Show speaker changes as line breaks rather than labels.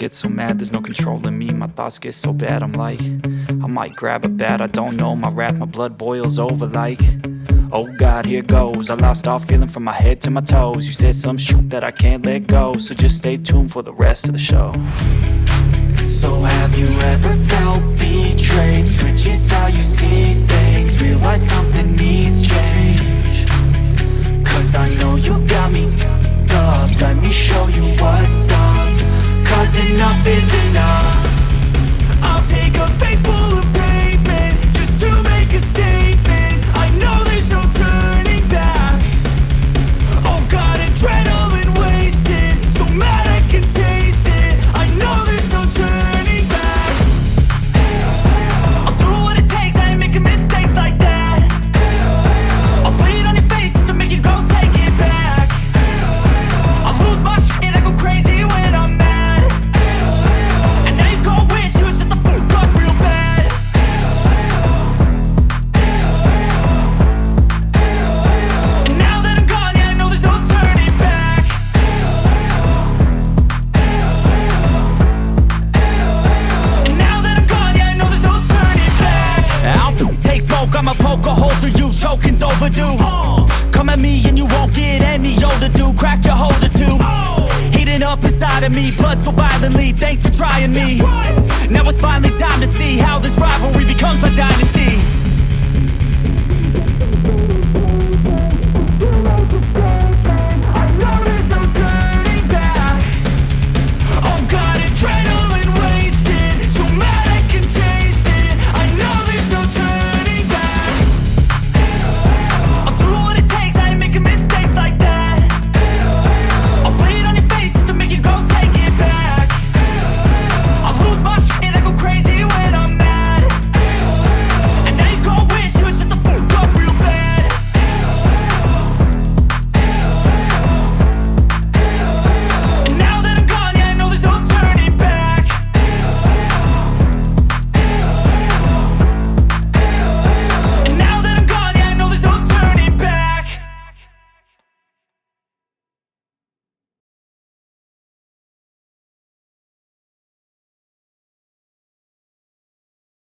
get so mad, there's no controlling me. My thoughts get so bad, I'm like, I might grab a bat, I don't know. My wrath, my blood boils over like, oh God, here goes. I lost all feeling from my head to my toes. You said some shit that I can't let go, so just stay tuned for the rest of the show. So have you ever felt betrayed? Switches how you see things, realize something needs change. Cause I know you got me f***ed up, let me show you what's up. Cause enough is enough. I'll take a face full of pavement just to make a statement. I know there's no turning back. Oh God, adrenaline wasted, so mad I can taste it. I know there's no turning back. I'll do what it takes, I ain't making mistakes like that. I'll bleed on your face to make you go take it back. I'll lose my shit, I go crazy when I'm mad. And now you go wish you would shut the fuck up real bad. And now that I'm gone, yeah, I know there's no turning back. And now that I'm gone, yeah, I know there's no turning back. I'll take smoke, I'ma poke a hole through you, choking's overdue. Come at me and you won't get any older, dude. Crack your holder too. Heating up inside of me, blood so violently, thanks for trying me. Now it's